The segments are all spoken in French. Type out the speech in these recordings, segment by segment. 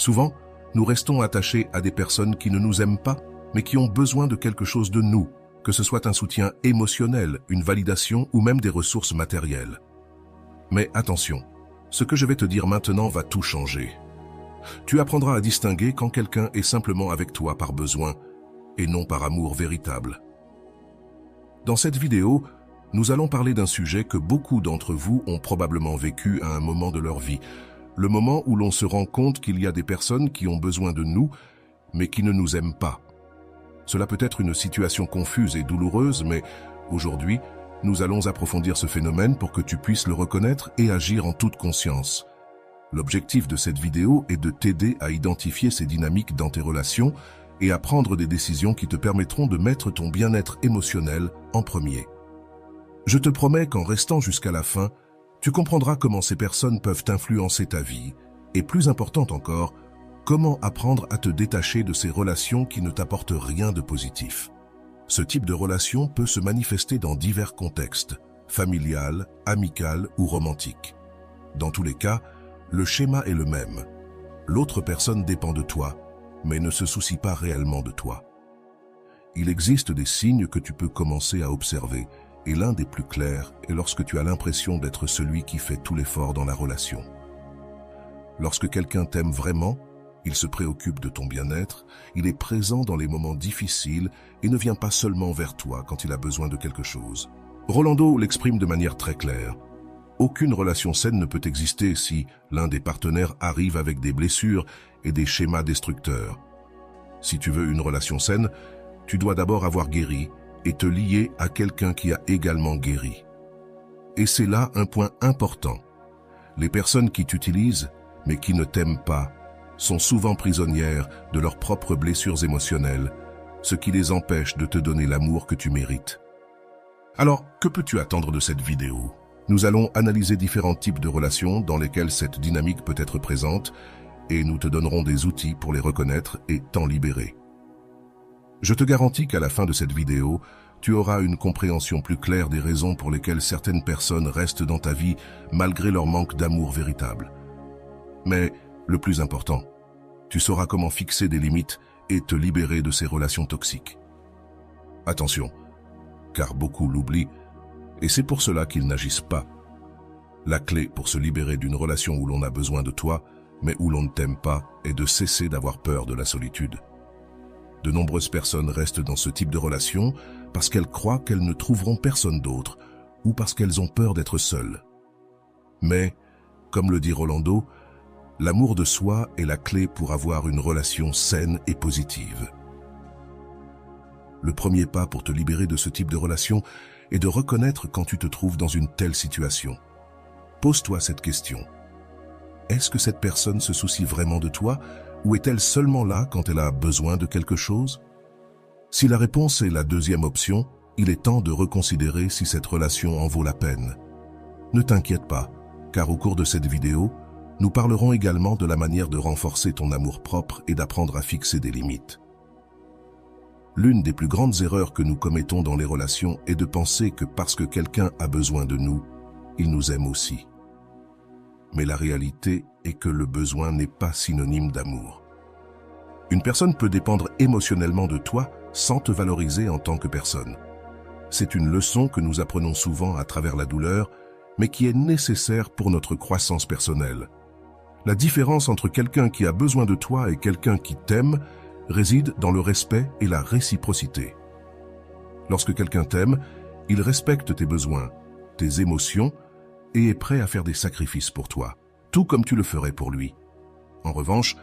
Souvent, nous restons attachés à des personnes qui ne nous aiment pas, mais qui ont besoin de quelque chose de nous, que ce soit un soutien émotionnel, une validation ou même des ressources matérielles. Mais attention, ce que je vais te dire maintenant va tout changer. Tu apprendras à distinguer quand quelqu'un est simplement avec toi par besoin et non par amour véritable. Dans cette vidéo, nous allons parler d'un sujet que beaucoup d'entre vous ont probablement vécu à un moment de leur vie, le moment où l'on se rend compte qu'il y a des personnes qui ont besoin de nous, mais qui ne nous aiment pas. Cela peut être une situation confuse et douloureuse, mais aujourd'hui, nous allons approfondir ce phénomène pour que tu puisses le reconnaître et agir en toute conscience. L'objectif de cette vidéo est de t'aider à identifier ces dynamiques dans tes relations et à prendre des décisions qui te permettront de mettre ton bien-être émotionnel en premier. Je te promets qu'en restant jusqu'à la fin, tu comprendras comment ces personnes peuvent influencer ta vie et, plus important encore, comment apprendre à te détacher de ces relations qui ne t'apportent rien de positif. Ce type de relation peut se manifester dans divers contextes, familial, amical ou romantique. Dans tous les cas, le schéma est le même. L'autre personne dépend de toi, mais ne se soucie pas réellement de toi. Il existe des signes que tu peux commencer à observer, et l'un des plus clairs est lorsque tu as l'impression d'être celui qui fait tout l'effort dans la relation. Lorsque quelqu'un t'aime vraiment, il se préoccupe de ton bien-être, il est présent dans les moments difficiles et ne vient pas seulement vers toi quand il a besoin de quelque chose. Rolando l'exprime de manière très claire. Aucune relation saine ne peut exister si l'un des partenaires arrive avec des blessures et des schémas destructeurs. Si tu veux une relation saine, tu dois d'abord avoir guéri et te lier à quelqu'un qui a également guéri. Et c'est là un point important. Les personnes qui t'utilisent, mais qui ne t'aiment pas, sont souvent prisonnières de leurs propres blessures émotionnelles, ce qui les empêche de te donner l'amour que tu mérites. Alors, que peux-tu attendre de cette vidéo ? Nous allons analyser différents types de relations dans lesquelles cette dynamique peut être présente et nous te donnerons des outils pour les reconnaître et t'en libérer. Je te garantis qu'à la fin de cette vidéo, tu auras une compréhension plus claire des raisons pour lesquelles certaines personnes restent dans ta vie malgré leur manque d'amour véritable. Mais le plus important, tu sauras comment fixer des limites et te libérer de ces relations toxiques. Attention, car beaucoup l'oublient, et c'est pour cela qu'ils n'agissent pas. La clé pour se libérer d'une relation où l'on a besoin de toi, mais où l'on ne t'aime pas, est de cesser d'avoir peur de la solitude. De nombreuses personnes restent dans ce type de relation parce qu'elles croient qu'elles ne trouveront personne d'autre ou parce qu'elles ont peur d'être seules. Mais, comme le dit Rolando, l'amour de soi est la clé pour avoir une relation saine et positive. Le premier pas pour te libérer de ce type de relation est de reconnaître quand tu te trouves dans une telle situation. Pose-toi cette question. Est-ce que cette personne se soucie vraiment de toi ou est-elle seulement là quand elle a besoin de quelque chose? Si la réponse est la deuxième option, il est temps de reconsidérer si cette relation en vaut la peine. Ne t'inquiète pas, car au cours de cette vidéo, nous parlerons également de la manière de renforcer ton amour-propre et d'apprendre à fixer des limites. L'une des plus grandes erreurs que nous commettons dans les relations est de penser que parce que quelqu'un a besoin de nous, il nous aime aussi. Mais la réalité est que le besoin n'est pas synonyme d'amour. Une personne peut dépendre émotionnellement de toi sans te valoriser en tant que personne. C'est une leçon que nous apprenons souvent à travers la douleur, mais qui est nécessaire pour notre croissance personnelle. La différence entre quelqu'un qui a besoin de toi et quelqu'un qui t'aime réside dans le respect et la réciprocité. Lorsque quelqu'un t'aime, il respecte tes besoins, tes émotions et est prêt à faire des sacrifices pour toi, tout comme tu le ferais pour lui. En revanche,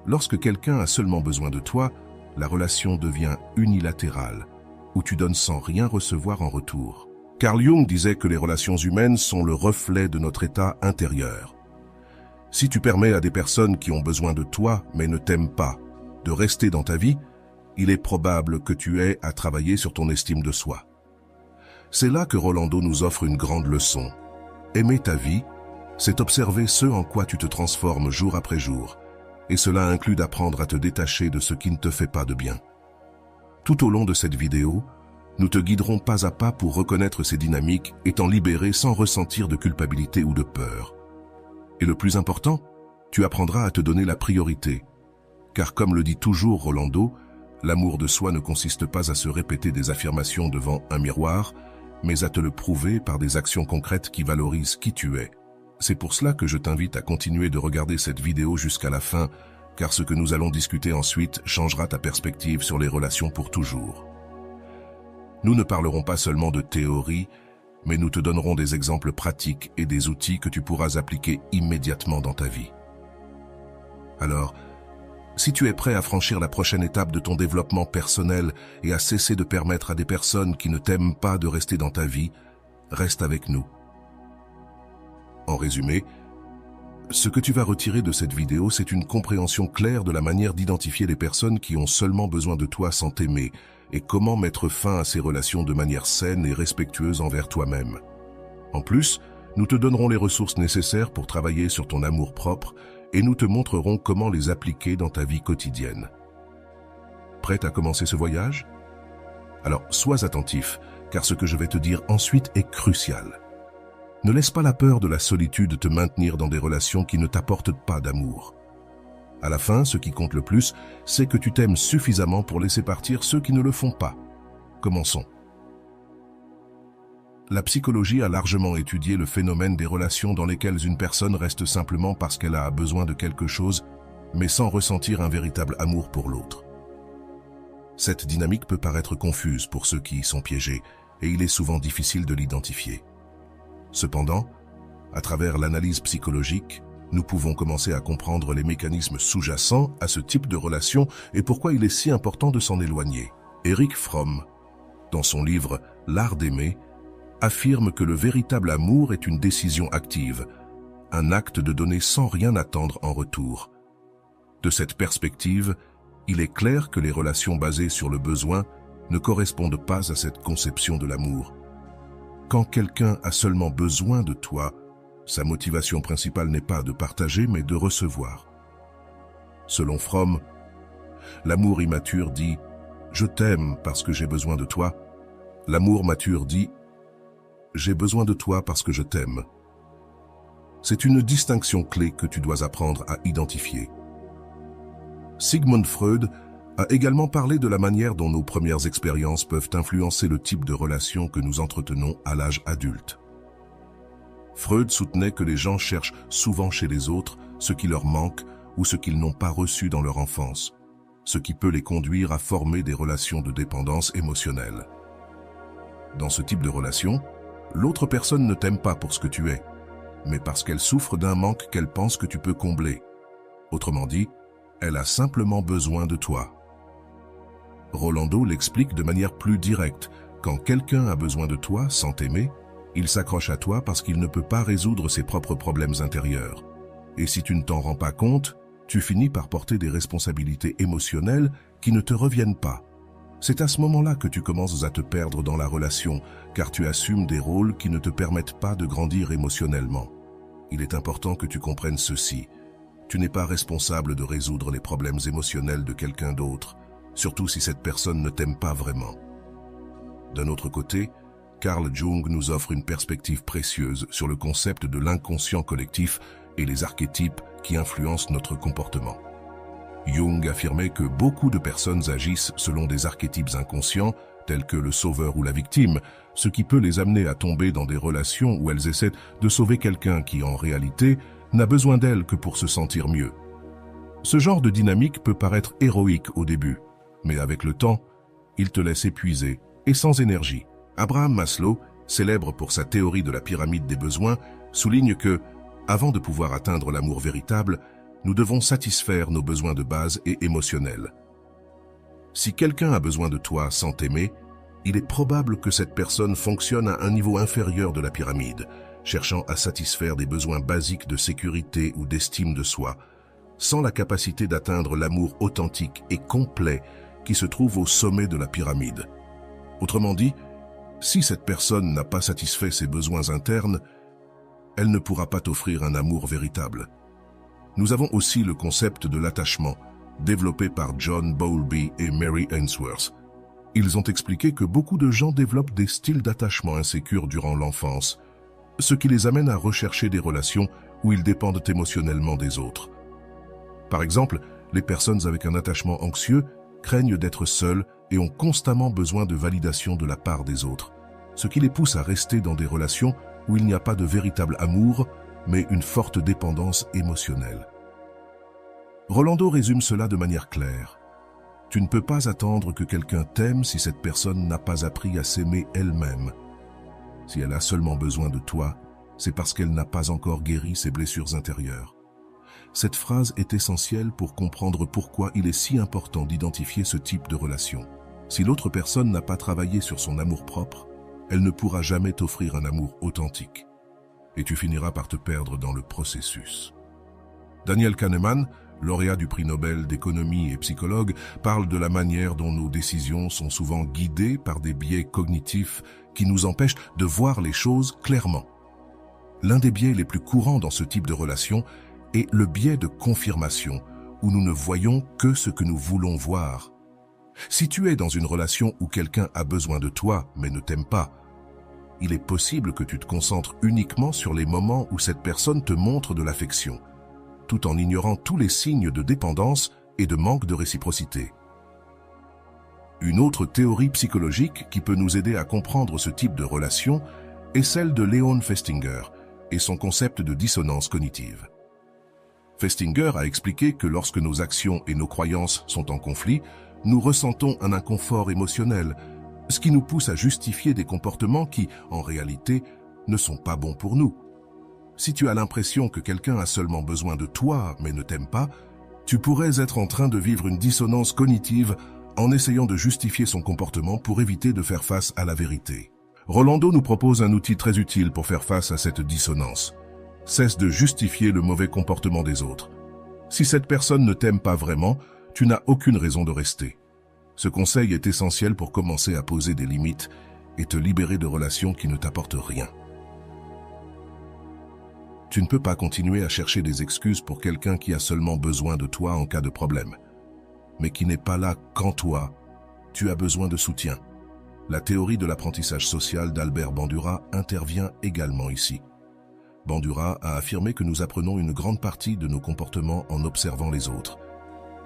lorsque quelqu'un a seulement besoin de toi, la relation devient unilatérale, où tu donnes sans rien recevoir en retour. Carl Jung disait que les relations humaines sont le reflet de notre état intérieur. Si tu permets à des personnes qui ont besoin de toi mais ne t'aiment pas de rester dans ta vie, il est probable que tu aies à travailler sur ton estime de soi. C'est là que Rolando nous offre une grande leçon. Aimer ta vie, c'est observer ce en quoi tu te transformes jour après jour, et cela inclut d'apprendre à te détacher de ce qui ne te fait pas de bien. Tout au long de cette vidéo, nous te guiderons pas à pas pour reconnaître ces dynamiques et t'en libérer sans ressentir de culpabilité ou de peur. Et le plus important, Tu apprendras à te donner la priorité. Car comme le dit toujours Rolando, l'amour de soi ne consiste pas à se répéter des affirmations devant un miroir, mais à te le prouver par des actions concrètes qui valorisent qui tu es. C'est pour cela que je t'invite à continuer de regarder cette vidéo jusqu'à la fin, car ce que nous allons discuter ensuite changera ta perspective sur les relations pour toujours. Nous ne parlerons pas seulement de théorie, mais nous te donnerons des exemples pratiques et des outils que tu pourras appliquer immédiatement dans ta vie. Alors, si tu es prêt à franchir la prochaine étape de ton développement personnel et à cesser de permettre à des personnes qui ne t'aiment pas de rester dans ta vie, reste avec nous. En résumé, ce que tu vas retirer de cette vidéo, c'est une compréhension claire de la manière d'identifier les personnes qui ont seulement besoin de toi sans t'aimer et comment mettre fin à ces relations de manière saine et respectueuse envers toi-même. En plus, nous te donnerons les ressources nécessaires pour travailler sur ton amour-propre et nous te montrerons comment les appliquer dans ta vie quotidienne. Prête à commencer ce voyage? Alors, sois attentif, car ce que je vais te dire ensuite est crucial. Ne laisse pas la peur de la solitude te maintenir dans des relations qui ne t'apportent pas d'amour. À la fin, ce qui compte le plus, c'est que tu t'aimes suffisamment pour laisser partir ceux qui ne le font pas. Commençons. La psychologie a largement étudié le phénomène des relations dans lesquelles une personne reste simplement parce qu'elle a besoin de quelque chose, mais sans ressentir un véritable amour pour l'autre. Cette dynamique peut paraître confuse pour ceux qui y sont piégés, et il est souvent difficile de l'identifier. Cependant, à travers l'analyse psychologique, nous pouvons commencer à comprendre les mécanismes sous-jacents à ce type de relation et pourquoi il est si important de s'en éloigner. Erich Fromm, dans son livre « L'art d'aimer », affirme que le véritable amour est une décision active, un acte de donner sans rien attendre en retour. De cette perspective, il est clair que les relations basées sur le besoin ne correspondent pas à cette conception de l'amour. Quand quelqu'un a seulement besoin de toi, sa motivation principale n'est pas de partager, mais de recevoir. Selon Fromm, l'amour immature dit « Je t'aime parce que j'ai besoin de toi ». L'amour mature dit « J'ai besoin de toi parce que je t'aime ». C'est une distinction clé que tu dois apprendre à identifier. Sigmund Freud a également parlé de la manière dont nos premières expériences peuvent influencer le type de relation que nous entretenons à l'âge adulte. Freud soutenait que les gens cherchent souvent chez les autres ce qui leur manque ou ce qu'ils n'ont pas reçu dans leur enfance, ce qui peut les conduire à former des relations de dépendance émotionnelle. Dans ce type de relation, l'autre personne ne t'aime pas pour ce que tu es, mais parce qu'elle souffre d'un manque qu'elle pense que tu peux combler. Autrement dit, elle a simplement besoin de toi. Rolando l'explique de manière plus directe. Quand quelqu'un a besoin de toi sans t'aimer, il s'accroche à toi parce qu'il ne peut pas résoudre ses propres problèmes intérieurs. Et si tu ne t'en rends pas compte, tu finis par porter des responsabilités émotionnelles qui ne te reviennent pas. C'est à ce moment-là que tu commences à te perdre dans la relation, car tu assumes des rôles qui ne te permettent pas de grandir émotionnellement. Il est important que tu comprennes ceci. Tu n'es pas responsable de résoudre les problèmes émotionnels de quelqu'un d'autre, surtout si cette personne ne t'aime pas vraiment. D'un autre côté, Carl Jung nous offre une perspective précieuse sur le concept de l'inconscient collectif et les archétypes qui influencent notre comportement. Jung affirmait que beaucoup de personnes agissent selon des archétypes inconscients, tels que le sauveur ou la victime, ce qui peut les amener à tomber dans des relations où elles essaient de sauver quelqu'un qui, en réalité, n'a besoin d'elles que pour se sentir mieux. Ce genre de dynamique peut paraître héroïque au début, mais avec le temps, il te laisse épuisé et sans énergie. Abraham Maslow, célèbre pour sa théorie de la pyramide des besoins, souligne que, avant de pouvoir atteindre l'amour véritable, nous devons satisfaire nos besoins de base et émotionnels. Si quelqu'un a besoin de toi sans t'aimer, il est probable que cette personne fonctionne à un niveau inférieur de la pyramide, cherchant à satisfaire des besoins basiques de sécurité ou d'estime de soi, sans la capacité d'atteindre l'amour authentique et complet qui se trouve au sommet de la pyramide. Autrement dit, si cette personne n'a pas satisfait ses besoins internes, elle ne pourra pas t'offrir un amour véritable. Nous avons aussi le concept de l'attachement, développé par John Bowlby et Mary Ainsworth. Ils ont expliqué que beaucoup de gens développent des styles d'attachement insécures durant l'enfance, ce qui les amène à rechercher des relations où ils dépendent émotionnellement des autres. Par exemple, les personnes avec un attachement anxieux craignent d'être seules et ont constamment besoin de validation de la part des autres, ce qui les pousse à rester dans des relations où il n'y a pas de véritable amour, mais une forte dépendance émotionnelle. Rolando résume cela de manière claire. Tu ne peux pas attendre que quelqu'un t'aime si cette personne n'a pas appris à s'aimer elle-même. Si elle a seulement besoin de toi, c'est parce qu'elle n'a pas encore guéri ses blessures intérieures. Cette phrase est essentielle pour comprendre pourquoi il est si important d'identifier ce type de relation. Si l'autre personne n'a pas travaillé sur son amour-propre, elle ne pourra jamais t'offrir un amour authentique. Et tu finiras par te perdre dans le processus. Daniel Kahneman, lauréat du prix Nobel d'économie et psychologue, parle de la manière dont nos décisions sont souvent guidées par des biais cognitifs qui nous empêchent de voir les choses clairement. L'un des biais les plus courants dans ce type de relation est le biais de confirmation, où nous ne voyons que ce que nous voulons voir. Si tu es dans une relation où quelqu'un a besoin de toi mais ne t'aime pas, il est possible que tu te concentres uniquement sur les moments où cette personne te montre de l'affection, tout en ignorant tous les signes de dépendance et de manque de réciprocité. Une autre théorie psychologique qui peut nous aider à comprendre ce type de relation est celle de Leon Festinger et son concept de dissonance cognitive. Festinger a expliqué que lorsque nos actions et nos croyances sont en conflit, nous ressentons un inconfort émotionnel, ce qui nous pousse à justifier des comportements qui, en réalité, ne sont pas bons pour nous. Si tu as l'impression que quelqu'un a seulement besoin de toi mais ne t'aime pas, tu pourrais être en train de vivre une dissonance cognitive en essayant de justifier son comportement pour éviter de faire face à la vérité. Rolando nous propose un outil très utile pour faire face à cette dissonance. Cesse de justifier le mauvais comportement des autres. Si cette personne ne t'aime pas vraiment, tu n'as aucune raison de rester. Ce conseil est essentiel pour commencer à poser des limites et te libérer de relations qui ne t'apportent rien. Tu ne peux pas continuer à chercher des excuses pour quelqu'un qui a seulement besoin de toi en cas de problème, mais qui n'est pas là quand toi, tu as besoin de soutien. La théorie de l'apprentissage social d'Albert Bandura intervient également ici. Bandura a affirmé que nous apprenons une grande partie de nos comportements en observant les autres.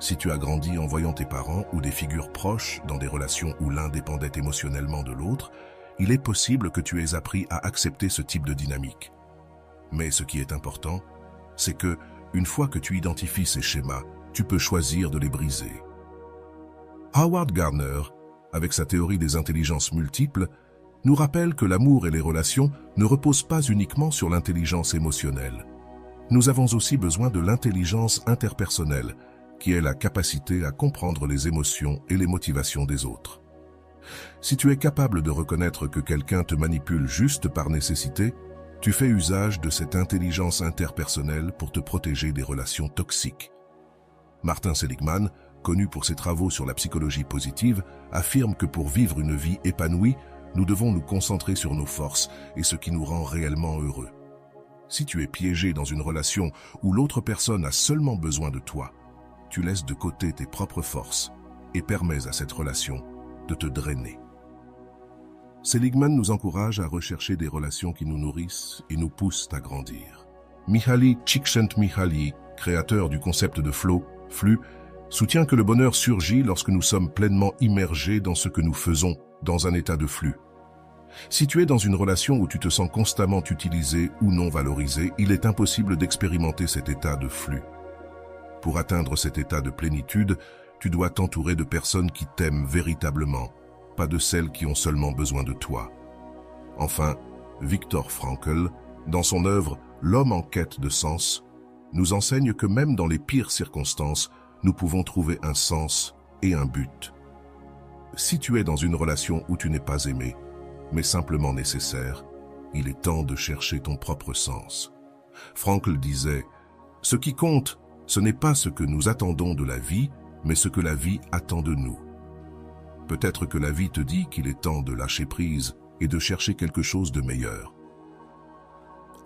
Si tu as grandi en voyant tes parents ou des figures proches dans des relations où l'un dépendait émotionnellement de l'autre, il est possible que tu aies appris à accepter ce type de dynamique. Mais ce qui est important, c'est que, une fois que tu identifies ces schémas, tu peux choisir de les briser. Howard Gardner, avec sa théorie des intelligences multiples, nous rappelle que l'amour et les relations ne reposent pas uniquement sur l'intelligence émotionnelle. Nous avons aussi besoin de l'intelligence interpersonnelle, qui est la capacité à comprendre les émotions et les motivations des autres. Si tu es capable de reconnaître que quelqu'un te manipule juste par nécessité, tu fais usage de cette intelligence interpersonnelle pour te protéger des relations toxiques. Martin Seligman, connu pour ses travaux sur la psychologie positive, affirme que pour vivre une vie épanouie, nous devons nous concentrer sur nos forces et ce qui nous rend réellement heureux. Si tu es piégé dans une relation où l'autre personne a seulement besoin de toi, tu laisses de côté tes propres forces et permets à cette relation de te drainer. Seligman nous encourage à rechercher des relations qui nous nourrissent et nous poussent à grandir. Mihaly Csikszentmihalyi, créateur du concept de flow, flux, soutient que le bonheur surgit lorsque nous sommes pleinement immergés dans ce que nous faisons, dans un état de flux. Si tu es dans une relation où tu te sens constamment utilisé ou non valorisé, il est impossible d'expérimenter cet état de flux. Pour atteindre cet état de plénitude, tu dois t'entourer de personnes qui t'aiment véritablement, pas de celles qui ont seulement besoin de toi. Enfin, Viktor Frankl, dans son œuvre « L'homme en quête de sens », nous enseigne que même dans les pires circonstances, nous pouvons trouver un sens et un but. Si tu es dans une relation où tu n'es pas aimé, mais simplement nécessaire, il est temps de chercher ton propre sens. Frankl disait « Ce qui compte, ce n'est pas ce que nous attendons de la vie, mais ce que la vie attend de nous. » Peut-être que la vie te dit qu'il est temps de lâcher prise et de chercher quelque chose de meilleur.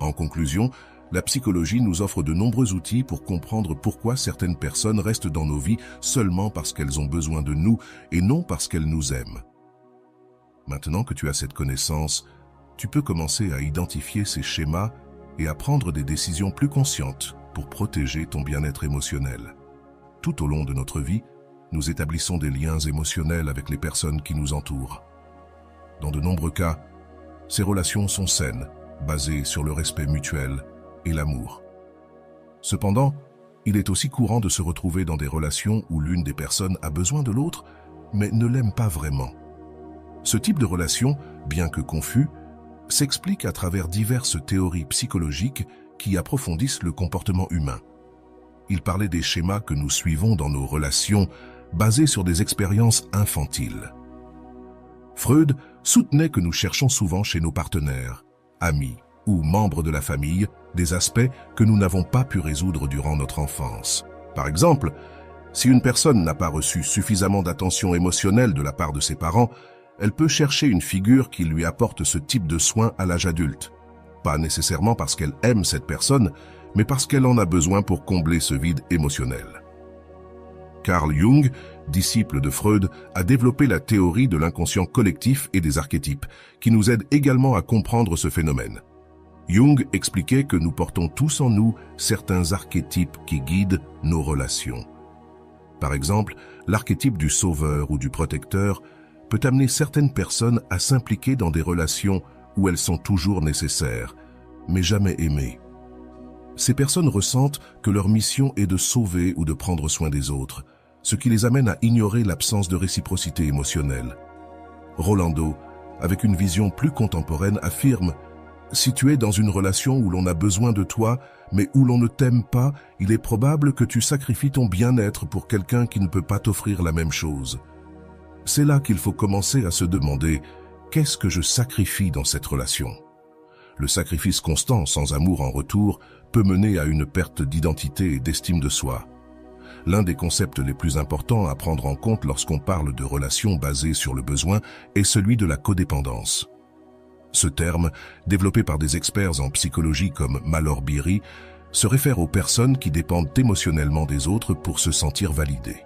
En conclusion, la psychologie nous offre de nombreux outils pour comprendre pourquoi certaines personnes restent dans nos vies seulement parce qu'elles ont besoin de nous et non parce qu'elles nous aiment. Maintenant que tu as cette connaissance, tu peux commencer à identifier ces schémas et à prendre des décisions plus conscientes pour protéger ton bien-être émotionnel. tout au long de notre vie, nous établissons des liens émotionnels avec les personnes qui nous entourent. Dans de nombreux cas, ces relations sont saines, basées sur le respect mutuel et l'amour. Cependant, il est aussi courant de se retrouver dans des relations où l'une des personnes a besoin de l'autre, mais ne l'aime pas vraiment. Ce type de relation, bien que confus, s'explique à travers diverses théories psychologiques qui approfondissent le comportement humain. Il parlait des schémas que nous suivons dans nos relations basés sur des expériences infantiles. Freud soutenait que nous cherchons souvent chez nos partenaires, amis ou membres de la famille des aspects que nous n'avons pas pu résoudre durant notre enfance. Par exemple, si une personne n'a pas reçu suffisamment d'attention émotionnelle de la part de ses parents, elle peut chercher une figure qui lui apporte ce type de soins à l'âge adulte. Pas nécessairement parce qu'elle aime cette personne, mais parce qu'elle en a besoin pour combler ce vide émotionnel. Carl Jung, disciple de Freud, a développé la théorie de l'inconscient collectif et des archétypes, qui nous aide également à comprendre ce phénomène. Jung expliquait que nous portons tous en nous certains archétypes qui guident nos relations. Par exemple, l'archétype du sauveur ou du protecteur peut amener certaines personnes à s'impliquer dans des relations où elles sont toujours nécessaires, mais jamais aimées. Ces personnes ressentent que leur mission est de sauver ou de prendre soin des autres, ce qui les amène à ignorer l'absence de réciprocité émotionnelle. Rolando, avec une vision plus contemporaine, affirme « Si tu es dans une relation où l'on a besoin de toi, mais où l'on ne t'aime pas, il est probable que tu sacrifies ton bien-être pour quelqu'un qui ne peut pas t'offrir la même chose. » C'est là qu'il faut commencer à se demander « Qu'est-ce que je sacrifie dans cette relation ?» Le sacrifice constant, sans amour en retour, peut mener à une perte d'identité et d'estime de soi. L'un des concepts les plus importants à prendre en compte lorsqu'on parle de relations basées sur le besoin est celui de la codépendance. Ce terme, développé par des experts en psychologie comme Malor Biri, se réfère aux personnes qui dépendent émotionnellement des autres pour se sentir validées.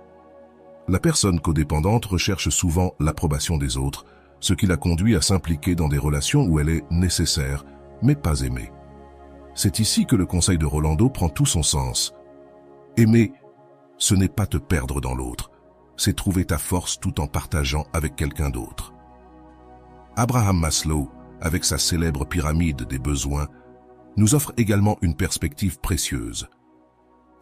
La personne codépendante recherche souvent l'approbation des autres, ce qui la conduit à s'impliquer dans des relations où elle est nécessaire, mais pas aimée. C'est ici que le conseil de Rolando prend tout son sens. Aimer, ce n'est pas te perdre dans l'autre, c'est trouver ta force tout en partageant avec quelqu'un d'autre. Abraham Maslow, avec sa célèbre pyramide des besoins, nous offre également une perspective précieuse.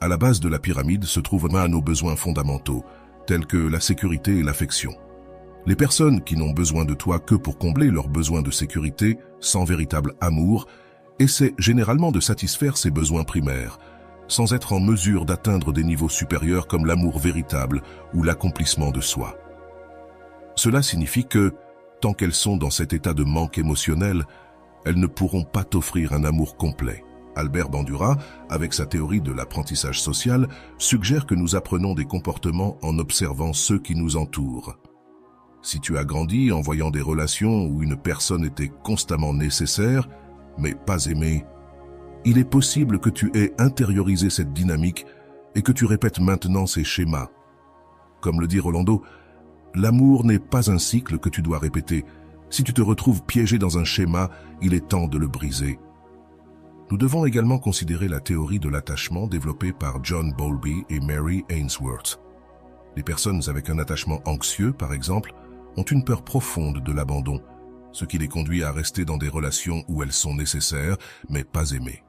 À la base de la pyramide se trouvent nos besoins fondamentaux, tels que la sécurité et l'affection. Les personnes qui n'ont besoin de toi que pour combler leurs besoins de sécurité, sans véritable amour, essaient généralement de satisfaire ces besoins primaires, sans être en mesure d'atteindre des niveaux supérieurs comme l'amour véritable ou l'accomplissement de soi. Cela signifie que, tant qu'elles sont dans cet état de manque émotionnel, elles ne pourront pas t'offrir un amour complet. Albert Bandura, avec sa théorie de l'apprentissage social, suggère que nous apprenons des comportements en observant ceux qui nous entourent. Si tu as grandi en voyant des relations où une personne était constamment nécessaire, mais pas aimée, il est possible que tu aies intériorisé cette dynamique et que tu répètes maintenant ces schémas. Comme le dit Rolando, l'amour n'est pas un cycle que tu dois répéter. Si tu te retrouves piégé dans un schéma, il est temps de le briser. Nous devons également considérer la théorie de l'attachement développée par John Bowlby et Mary Ainsworth. Les personnes avec un attachement anxieux, par exemple, ont une peur profonde de l'abandon, ce qui les conduit à rester dans des relations où elles sont nécessaires, mais pas aimées.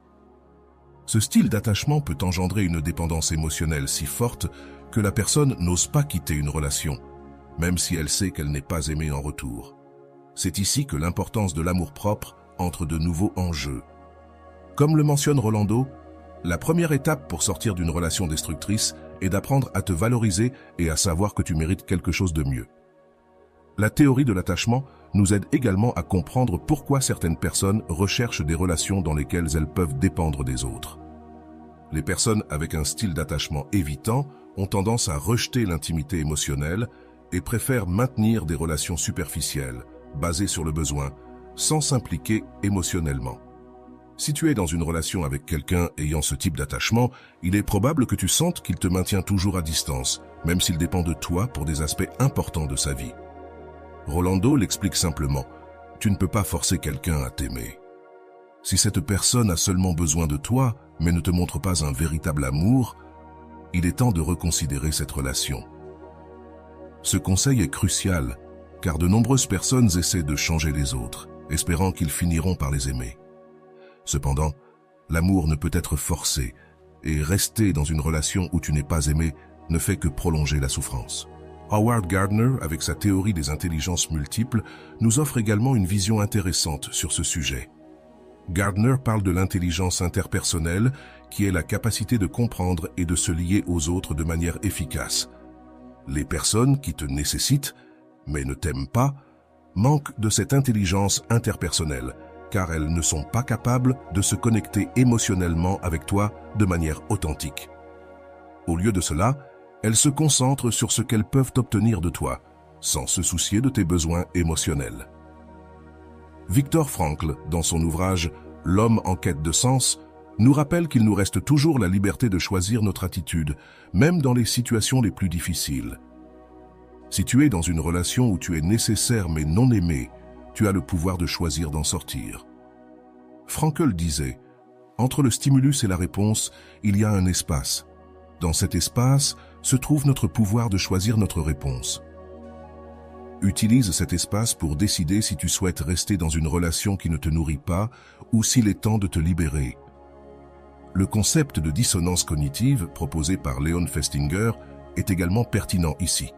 Ce style d'attachement peut engendrer une dépendance émotionnelle si forte que la personne n'ose pas quitter une relation, même si elle sait qu'elle n'est pas aimée en retour. C'est ici que l'importance de l'amour-propre entre de nouveaux en jeu. Comme le mentionne Rolando, la première étape pour sortir d'une relation destructrice est d'apprendre à te valoriser et à savoir que tu mérites quelque chose de mieux. La théorie de l'attachement nous aide également à comprendre pourquoi certaines personnes recherchent des relations dans lesquelles elles peuvent dépendre des autres. Les personnes avec un style d'attachement évitant ont tendance à rejeter l'intimité émotionnelle et préfèrent maintenir des relations superficielles, basées sur le besoin, sans s'impliquer émotionnellement. Si tu es dans une relation avec quelqu'un ayant ce type d'attachement, il est probable que tu sentes qu'il te maintient toujours à distance, même s'il dépend de toi pour des aspects importants de sa vie. Rolando l'explique simplement, tu ne peux pas forcer quelqu'un à t'aimer. Si cette personne a seulement besoin de toi, mais ne te montre pas un véritable amour, il est temps de reconsidérer cette relation. Ce conseil est crucial, car de nombreuses personnes essaient de changer les autres, espérant qu'ils finiront par les aimer. Cependant, l'amour ne peut être forcé, et rester dans une relation où tu n'es pas aimé ne fait que prolonger la souffrance. Howard Gardner, avec sa théorie des intelligences multiples, nous offre également une vision intéressante sur ce sujet. Gardner parle de l'intelligence interpersonnelle, qui est la capacité de comprendre et de se lier aux autres de manière efficace. Les personnes qui te nécessitent, mais ne t'aiment pas, manquent de cette intelligence interpersonnelle, car elles ne sont pas capables de se connecter émotionnellement avec toi de manière authentique. Au lieu de cela, elles se concentrent sur ce qu'elles peuvent obtenir de toi, sans se soucier de tes besoins émotionnels. Viktor Frankl, dans son ouvrage « L'homme en quête de sens », nous rappelle qu'il nous reste toujours la liberté de choisir notre attitude, même dans les situations les plus difficiles. Si tu es dans une relation où tu es nécessaire mais non aimé, tu as le pouvoir de choisir d'en sortir. Frankl disait « Entre le stimulus et la réponse, il y a un espace. Dans cet espace se trouve notre pouvoir de choisir notre réponse. » Utilise cet espace pour décider si tu souhaites rester dans une relation qui ne te nourrit pas ou s'il est temps de te libérer. Le concept de dissonance cognitive proposé par Leon Festinger est également pertinent ici.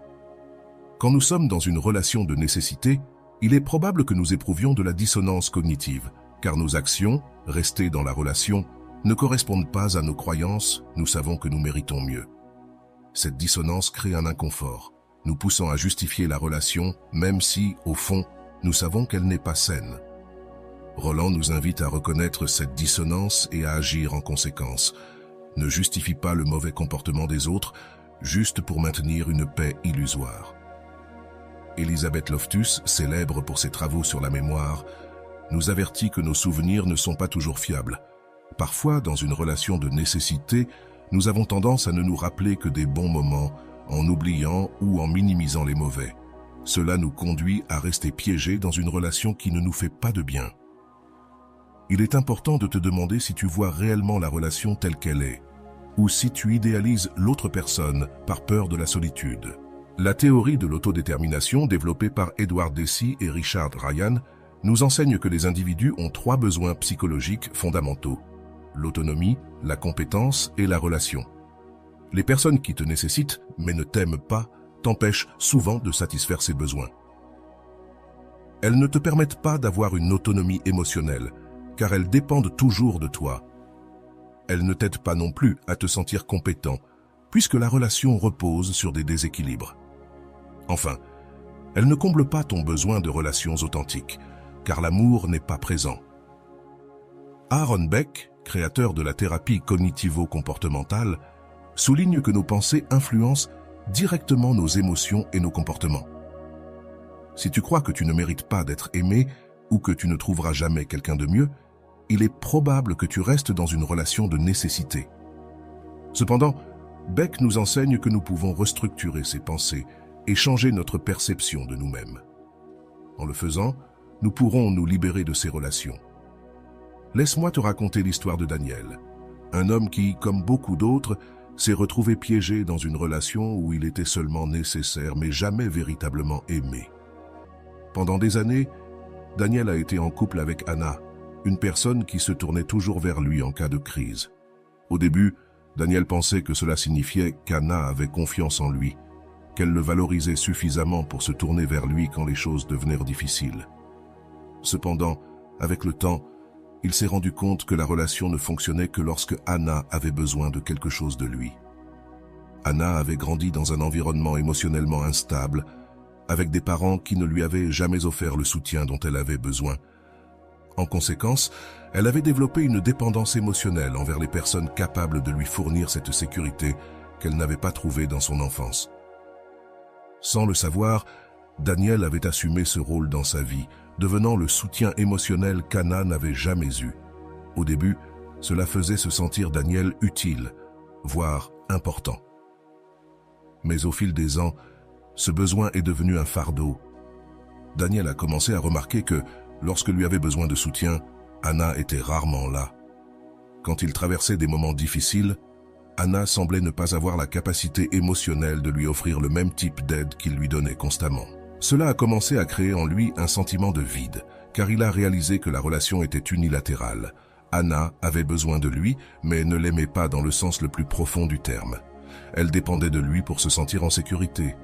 Quand nous sommes dans une relation de nécessité, il est probable que nous éprouvions de la dissonance cognitive, car nos actions, restées dans la relation, ne correspondent pas à nos croyances, nous savons que nous méritons mieux. Cette dissonance crée un inconfort, nous poussant à justifier la relation, même si, au fond, nous savons qu'elle n'est pas saine. Roland nous invite à reconnaître cette dissonance et à agir en conséquence. Ne justifie pas le mauvais comportement des autres, juste pour maintenir une paix illusoire. Elisabeth Loftus, célèbre pour ses travaux sur la mémoire, nous avertit que nos souvenirs ne sont pas toujours fiables. Parfois, dans une relation de nécessité, nous avons tendance à ne nous rappeler que des bons moments, en oubliant ou en minimisant les mauvais. Cela nous conduit à rester piégés dans une relation qui ne nous fait pas de bien. Il est important de te demander si tu vois réellement la relation telle qu'elle est, ou si tu idéalises l'autre personne par peur de la solitude. La théorie de l'autodétermination développée par Edward Deci et Richard Ryan nous enseigne que les individus ont 3 besoins psychologiques fondamentaux: l'autonomie, la compétence et la relation. Les personnes qui te nécessitent, mais ne t'aiment pas, t'empêchent souvent de satisfaire ces besoins. Elles ne te permettent pas d'avoir une autonomie émotionnelle, car elles dépendent toujours de toi. Elles ne t'aident pas non plus à te sentir compétent, puisque la relation repose sur des déséquilibres. Enfin, elles ne comblent pas ton besoin de relations authentiques, car l'amour n'est pas présent. Aaron Beck, créateur de la thérapie cognitivo-comportementale, souligne que nos pensées influencent directement nos émotions et nos comportements. Si tu crois que tu ne mérites pas d'être aimé ou que tu ne trouveras jamais quelqu'un de mieux, il est probable que tu restes dans une relation de nécessité. Cependant, Beck nous enseigne que nous pouvons restructurer ces pensées et changer notre perception de nous-mêmes. En le faisant, nous pourrons nous libérer de ces relations. Laisse-moi te raconter l'histoire de Daniel, un homme qui, comme beaucoup d'autres, s'est retrouvé piégé dans une relation où il était seulement nécessaire mais jamais véritablement aimé. Pendant des années, Daniel a été en couple avec Anna, une personne qui se tournait toujours vers lui en cas de crise. Au début, Daniel pensait que cela signifiait qu'Anna avait confiance en lui, qu'elle le valorisait suffisamment pour se tourner vers lui quand les choses devenaient difficiles. Cependant, avec le temps, il s'est rendu compte que la relation ne fonctionnait que lorsque Anna avait besoin de quelque chose de lui. Anna avait grandi dans un environnement émotionnellement instable, avec des parents qui ne lui avaient jamais offert le soutien dont elle avait besoin. En conséquence, elle avait développé une dépendance émotionnelle envers les personnes capables de lui fournir cette sécurité qu'elle n'avait pas trouvée dans son enfance. Sans le savoir, Daniel avait assumé ce rôle dans sa vie, devenant le soutien émotionnel qu'Anna n'avait jamais eu. Au début, cela faisait se sentir Daniel utile, voire important. Mais au fil des ans, ce besoin est devenu un fardeau. Daniel a commencé à remarquer que, lorsque lui avait besoin de soutien, Anna était rarement là. Quand il traversait des moments difficiles, Anna semblait ne pas avoir la capacité émotionnelle de lui offrir le même type d'aide qu'il lui donnait constamment. Cela a commencé à créer en lui un sentiment de vide, car il a réalisé que la relation était unilatérale. Anna avait besoin de lui, mais ne l'aimait pas dans le sens le plus profond du terme. Elle dépendait de lui pour se sentir en sécurité,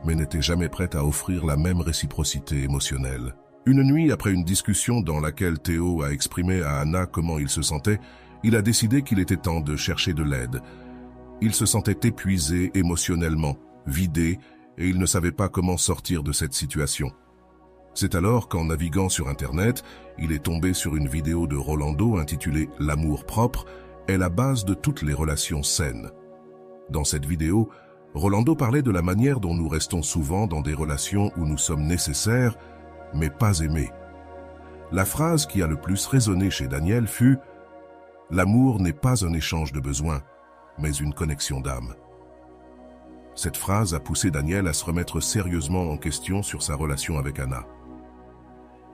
mais n'était jamais prête à offrir la même réciprocité émotionnelle. Une nuit, après une discussion dans laquelle Théo a exprimé à Anna comment il se sentait, il a décidé qu'il était temps de chercher de l'aide. Il se sentait épuisé émotionnellement, vidé, et il ne savait pas comment sortir de cette situation. C'est alors qu'en naviguant sur Internet, il est tombé sur une vidéo de Rolando intitulée « L'amour propre » est la base de toutes les relations saines. Dans cette vidéo, Rolando parlait de la manière dont nous restons souvent dans des relations où nous sommes nécessaires, mais pas aimés. La phrase qui a le plus résonné chez Daniel fut « L'amour n'est pas un échange de besoins, mais une connexion d'âme ». Cette phrase a poussé Daniel à se remettre sérieusement en question sur sa relation avec Anna.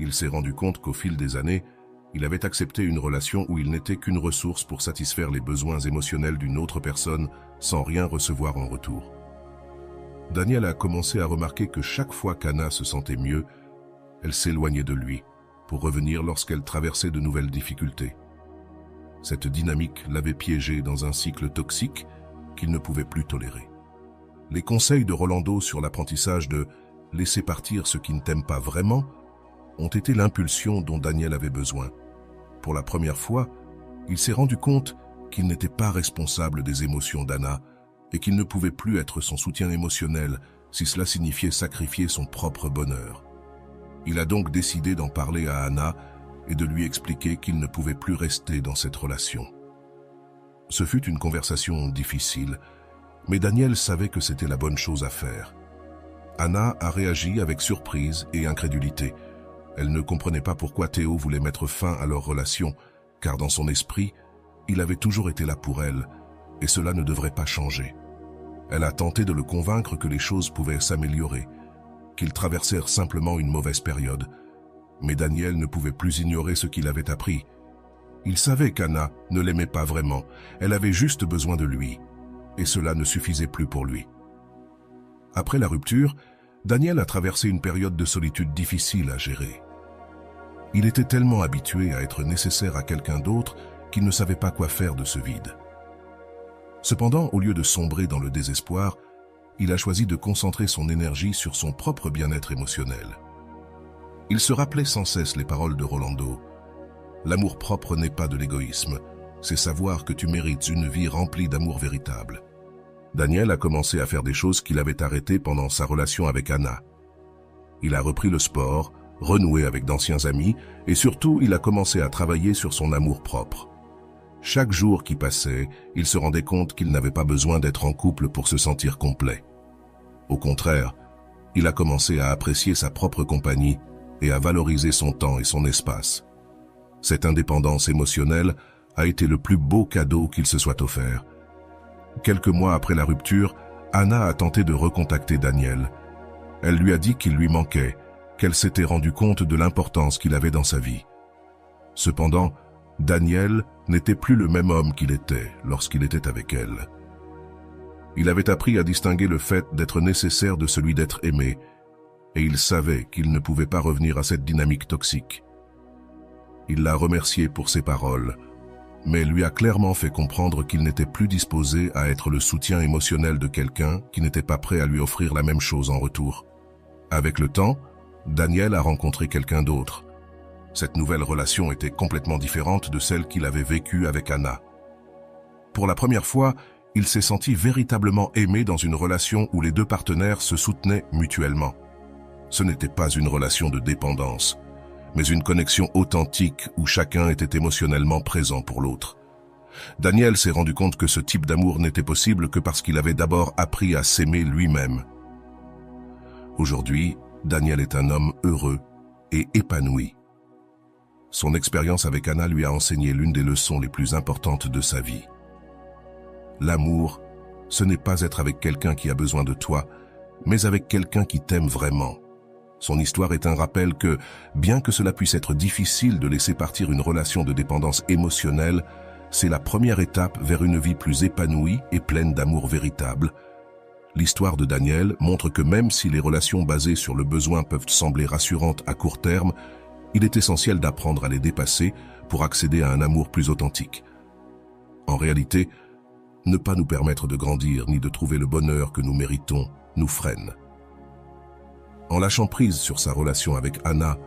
Il s'est rendu compte qu'au fil des années, il avait accepté une relation où il n'était qu'une ressource pour satisfaire les besoins émotionnels d'une autre personne sans rien recevoir en retour. Daniel a commencé à remarquer que chaque fois qu'Anna se sentait mieux, elle s'éloignait de lui pour revenir lorsqu'elle traversait de nouvelles difficultés. Cette dynamique l'avait piégé dans un cycle toxique qu'il ne pouvait plus tolérer. Les conseils de Rolando sur l'apprentissage de « laisser partir ce qui ne t'aime pas vraiment » ont été l'impulsion dont Daniel avait besoin. Pour la première fois, il s'est rendu compte qu'il n'était pas responsable des émotions d'Anna et qu'il ne pouvait plus être son soutien émotionnel si cela signifiait sacrifier son propre bonheur. Il a donc décidé d'en parler à Anna et de lui expliquer qu'il ne pouvait plus rester dans cette relation. Ce fut une conversation difficile, mais Daniel savait que c'était la bonne chose à faire. Anna a réagi avec surprise et incrédulité. Elle ne comprenait pas pourquoi Théo voulait mettre fin à leur relation, car dans son esprit, il avait toujours été là pour elle, et cela ne devrait pas changer. Elle a tenté de le convaincre que les choses pouvaient s'améliorer, qu'ils traversèrent simplement une mauvaise période. Mais Daniel ne pouvait plus ignorer ce qu'il avait appris. Il savait qu'Anna ne l'aimait pas vraiment, elle avait juste besoin de lui. Et cela ne suffisait plus pour lui. Après la rupture, Daniel a traversé une période de solitude difficile à gérer. Il était tellement habitué à être nécessaire à quelqu'un d'autre qu'il ne savait pas quoi faire de ce vide. Cependant, au lieu de sombrer dans le désespoir, il a choisi de concentrer son énergie sur son propre bien-être émotionnel. Il se rappelait sans cesse les paroles de Rolando. « L'amour propre n'est pas de l'égoïsme. C'est savoir que tu mérites une vie remplie d'amour véritable. » Daniel a commencé à faire des choses qu'il avait arrêtées pendant sa relation avec Anna. Il a repris le sport, renoué avec d'anciens amis et surtout il a commencé à travailler sur son amour propre. Chaque jour qui passait, il se rendait compte qu'il n'avait pas besoin d'être en couple pour se sentir complet. Au contraire, il a commencé à apprécier sa propre compagnie et à valoriser son temps et son espace. Cette indépendance émotionnelle a été le plus beau cadeau qu'il se soit offert. Quelques mois après la rupture, Anna a tenté de recontacter Daniel. Elle lui a dit qu'il lui manquait, qu'elle s'était rendue compte de l'importance qu'il avait dans sa vie. Cependant, Daniel n'était plus le même homme qu'il était lorsqu'il était avec elle. Il avait appris à distinguer le fait d'être nécessaire de celui d'être aimé, et il savait qu'il ne pouvait pas revenir à cette dynamique toxique. Il l'a remercié pour ses paroles, mais lui a clairement fait comprendre qu'il n'était plus disposé à être le soutien émotionnel de quelqu'un qui n'était pas prêt à lui offrir la même chose en retour. Avec le temps, Daniel a rencontré quelqu'un d'autre. Cette nouvelle relation était complètement différente de celle qu'il avait vécue avec Anna. Pour la première fois, il s'est senti véritablement aimé dans une relation où les deux partenaires se soutenaient mutuellement. Ce n'était pas une relation de dépendance, mais une connexion authentique où chacun était émotionnellement présent pour l'autre. Daniel s'est rendu compte que ce type d'amour n'était possible que parce qu'il avait d'abord appris à s'aimer lui-même. Aujourd'hui, Daniel est un homme heureux et épanoui. Son expérience avec Anna lui a enseigné l'une des leçons les plus importantes de sa vie. L'amour, ce n'est pas être avec quelqu'un qui a besoin de toi, mais avec quelqu'un qui t'aime vraiment. Son histoire est un rappel que, bien que cela puisse être difficile de laisser partir une relation de dépendance émotionnelle, c'est la première étape vers une vie plus épanouie et pleine d'amour véritable. L'histoire de Daniel montre que même si les relations basées sur le besoin peuvent sembler rassurantes à court terme, il est essentiel d'apprendre à les dépasser pour accéder à un amour plus authentique. En réalité, ne pas nous permettre de grandir ni de trouver le bonheur que nous méritons nous freine. En lâchant prise sur sa relation avec Anna,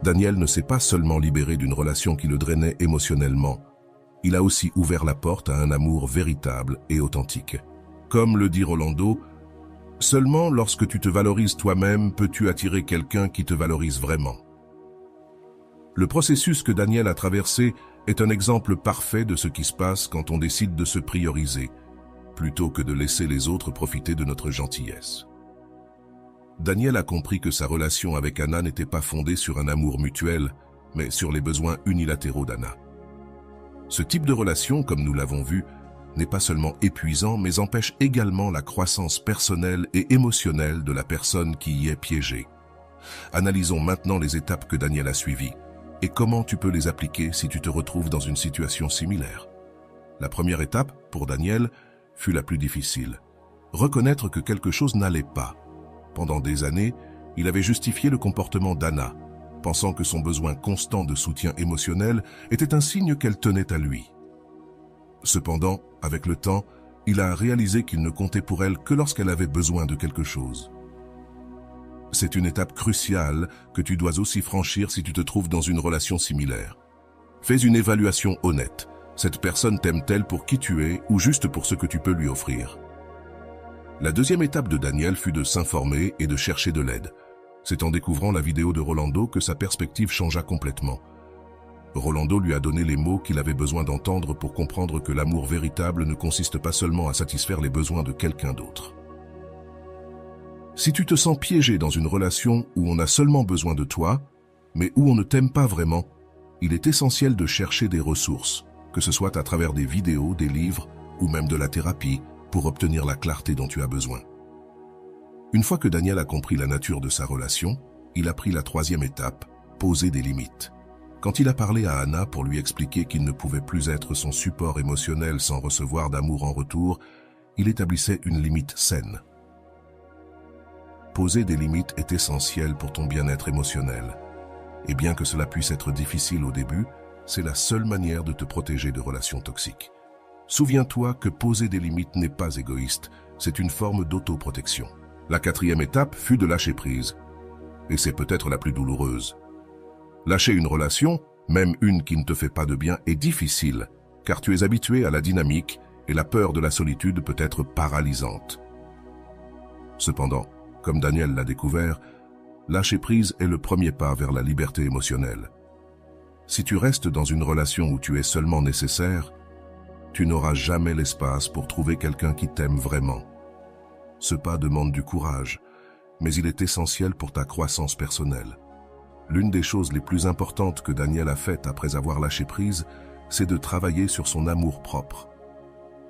Daniel ne s'est pas seulement libéré d'une relation qui le drainait émotionnellement, il a aussi ouvert la porte à un amour véritable et authentique. Comme le dit Rolando, « Seulement lorsque tu te valorises toi-même peux-tu attirer quelqu'un qui te valorise vraiment. » Le processus que Daniel a traversé est un exemple parfait de ce qui se passe quand on décide de se prioriser, plutôt que de laisser les autres profiter de notre gentillesse. Daniel a compris que sa relation avec Anna n'était pas fondée sur un amour mutuel, mais sur les besoins unilatéraux d'Anna. Ce type de relation, comme nous l'avons vu, n'est pas seulement épuisant, mais empêche également la croissance personnelle et émotionnelle de la personne qui y est piégée. Analysons maintenant les étapes que Daniel a suivies et comment tu peux les appliquer si tu te retrouves dans une situation similaire. La première étape, pour Daniel, fut la plus difficile. Reconnaître que quelque chose n'allait pas. Pendant des années, il avait justifié le comportement d'Anna, pensant que son besoin constant de soutien émotionnel était un signe qu'elle tenait à lui. Cependant, avec le temps, il a réalisé qu'il ne comptait pour elle que lorsqu'elle avait besoin de quelque chose. C'est une étape cruciale que tu dois aussi franchir si tu te trouves dans une relation similaire. Fais une évaluation honnête. Cette personne t'aime-t-elle pour qui tu es ou juste pour ce que tu peux lui offrir? La deuxième étape de Daniel fut de s'informer et de chercher de l'aide. C'est en découvrant la vidéo de Rolando que sa perspective changea complètement. Rolando lui a donné les mots qu'il avait besoin d'entendre pour comprendre que l'amour véritable ne consiste pas seulement à satisfaire les besoins de quelqu'un d'autre. Si tu te sens piégé dans une relation où on a seulement besoin de toi, mais où on ne t'aime pas vraiment, il est essentiel de chercher des ressources, que ce soit à travers des vidéos, des livres ou même de la thérapie, pour obtenir la clarté dont tu as besoin. Une fois que Daniel a compris la nature de sa relation, il a pris la troisième étape, poser des limites. Quand il a parlé à Anna pour lui expliquer qu'il ne pouvait plus être son support émotionnel sans recevoir d'amour en retour, il établissait une limite saine. Poser des limites est essentiel pour ton bien-être émotionnel. Et bien que cela puisse être difficile au début, c'est la seule manière de te protéger de relations toxiques. Souviens-toi que poser des limites n'est pas égoïste, c'est une forme d'autoprotection. La quatrième étape fut de lâcher prise. Et c'est peut-être la plus douloureuse. Lâcher une relation, même une qui ne te fait pas de bien, est difficile, car tu es habitué à la dynamique et la peur de la solitude peut être paralysante. Cependant, comme Daniel l'a découvert, lâcher prise est le premier pas vers la liberté émotionnelle. Si tu restes dans une relation où tu es seulement nécessaire, tu n'auras jamais l'espace pour trouver quelqu'un qui t'aime vraiment. Ce pas demande du courage, mais il est essentiel pour ta croissance personnelle. L'une des choses les plus importantes que Daniel a faites après avoir lâché prise, c'est de travailler sur son amour-propre.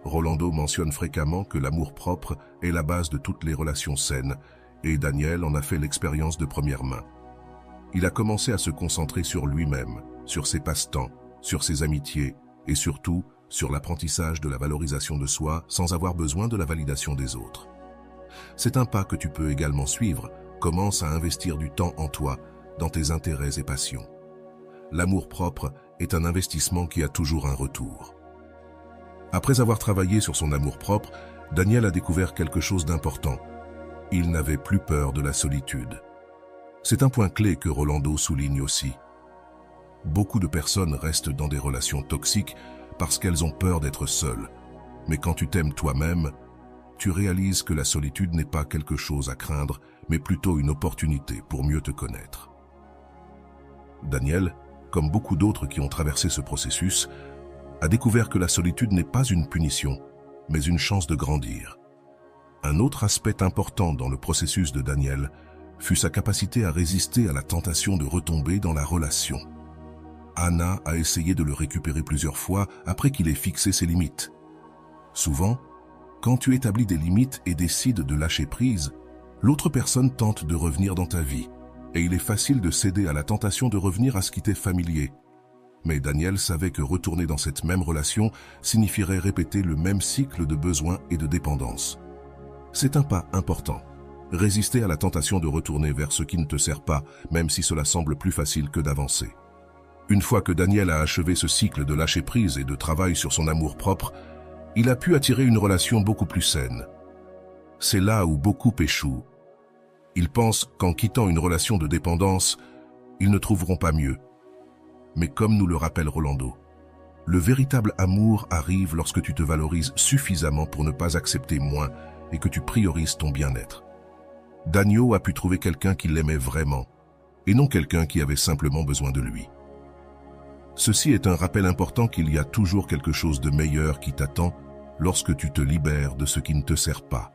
Rolando mentionne fréquemment que l'amour-propre est la base de toutes les relations saines, et Daniel en a fait l'expérience de première main. Il a commencé à se concentrer sur lui-même, sur ses passe-temps, sur ses amitiés, et surtout, sur l'apprentissage de la valorisation de soi sans avoir besoin de la validation des autres. C'est un pas que tu peux également suivre. Commence à investir du temps en toi, dans tes intérêts et passions. L'amour-propre est un investissement qui a toujours un retour. Après avoir travaillé sur son amour-propre, Daniel a découvert quelque chose d'important. Il n'avait plus peur de la solitude. C'est un point clé que Rolando souligne aussi. Beaucoup de personnes restent dans des relations toxiques parce qu'elles ont peur d'être seules. Mais quand tu t'aimes toi-même, tu réalises que la solitude n'est pas quelque chose à craindre, mais plutôt une opportunité pour mieux te connaître. Daniel, comme beaucoup d'autres qui ont traversé ce processus, a découvert que la solitude n'est pas une punition, mais une chance de grandir. Un autre aspect important dans le processus de Daniel fut sa capacité à résister à la tentation de retomber dans la relation. Anna a essayé de le récupérer plusieurs fois après qu'il ait fixé ses limites. Souvent, quand tu établis des limites et décides de lâcher prise, l'autre personne tente de revenir dans ta vie, et il est facile de céder à la tentation de revenir à ce qui t'est familier. Mais Daniel savait que retourner dans cette même relation signifierait répéter le même cycle de besoins et de dépendance. C'est un pas important. Résister à la tentation de retourner vers ce qui ne te sert pas, même si cela semble plus facile que d'avancer. Une fois que Daniel a achevé ce cycle de lâcher-prise et de travail sur son amour-propre, il a pu attirer une relation beaucoup plus saine. C'est là où beaucoup échouent. Ils pensent qu'en quittant une relation de dépendance, ils ne trouveront pas mieux. Mais comme nous le rappelle Rolando, le véritable amour arrive lorsque tu te valorises suffisamment pour ne pas accepter moins et que tu priorises ton bien-être. Daniel a pu trouver quelqu'un qui l'aimait vraiment, et non quelqu'un qui avait simplement besoin de lui. Ceci est un rappel important qu'il y a toujours quelque chose de meilleur qui t'attend lorsque tu te libères de ce qui ne te sert pas.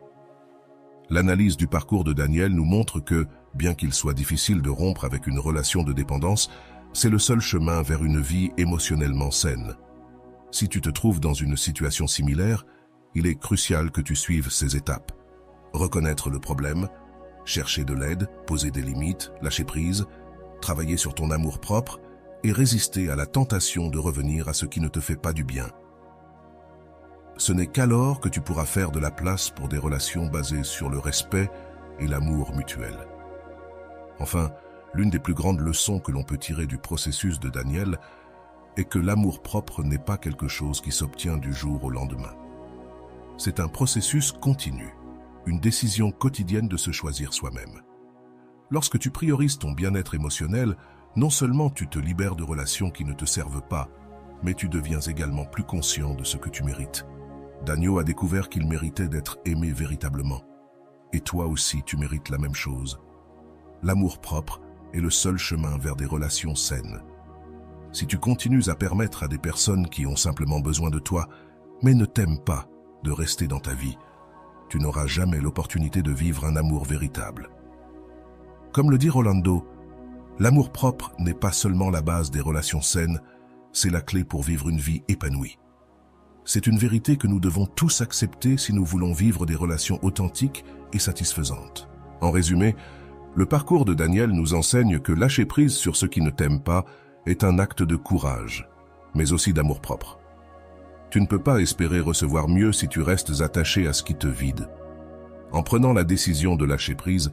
L'analyse du parcours de Daniel nous montre que, bien qu'il soit difficile de rompre avec une relation de dépendance, c'est le seul chemin vers une vie émotionnellement saine. Si tu te trouves dans une situation similaire, il est crucial que tu suives ces étapes. Reconnaître le problème, chercher de l'aide, poser des limites, lâcher prise, travailler sur ton amour-propre et résister à la tentation de revenir à ce qui ne te fait pas du bien. Ce n'est qu'alors que tu pourras faire de la place pour des relations basées sur le respect et l'amour mutuel. Enfin, l'une des plus grandes leçons que l'on peut tirer du processus de Daniel est que l'amour-propre n'est pas quelque chose qui s'obtient du jour au lendemain. C'est un processus continu, une décision quotidienne de se choisir soi-même. Lorsque tu priorises ton bien-être émotionnel, non seulement tu te libères de relations qui ne te servent pas, mais tu deviens également plus conscient de ce que tu mérites. Daniel a découvert qu'il méritait d'être aimé véritablement. Et toi aussi, tu mérites la même chose. L'amour-propre est le seul chemin vers des relations saines. Si tu continues à permettre à des personnes qui ont simplement besoin de toi, mais ne t'aiment pas, de rester dans ta vie, tu n'auras jamais l'opportunité de vivre un amour véritable. Comme le dit Rolando, l'amour-propre n'est pas seulement la base des relations saines, c'est la clé pour vivre une vie épanouie. C'est une vérité que nous devons tous accepter si nous voulons vivre des relations authentiques et satisfaisantes. En résumé, le parcours de Daniel nous enseigne que lâcher prise sur ce qui ne t'aime pas est un acte de courage, mais aussi d'amour-propre. Tu ne peux pas espérer recevoir mieux si tu restes attaché à ce qui te vide. En prenant la décision de lâcher prise,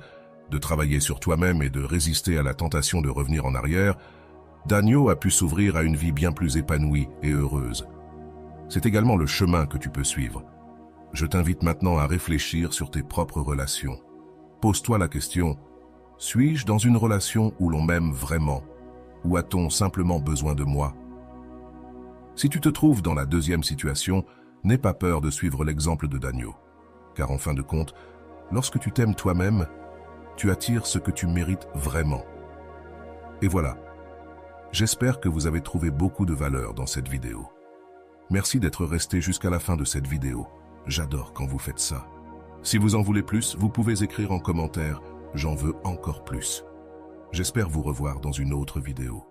de travailler sur toi-même et de résister à la tentation de revenir en arrière, Daniel a pu s'ouvrir à une vie bien plus épanouie et heureuse. C'est également le chemin que tu peux suivre. Je t'invite maintenant à réfléchir sur tes propres relations. Pose-toi la question, suis-je dans une relation où l'on m'aime vraiment, ou a-t-on simplement besoin de moi? Si tu te trouves dans la deuxième situation, n'aie pas peur de suivre l'exemple de Daniel. Car en fin de compte, lorsque tu t'aimes toi-même, tu attires ce que tu mérites vraiment. Et voilà. J'espère que vous avez trouvé beaucoup de valeur dans cette vidéo. Merci d'être resté jusqu'à la fin de cette vidéo. J'adore quand vous faites ça. Si vous en voulez plus, vous pouvez écrire en commentaire « J'en veux encore plus ». J'espère vous revoir dans une autre vidéo.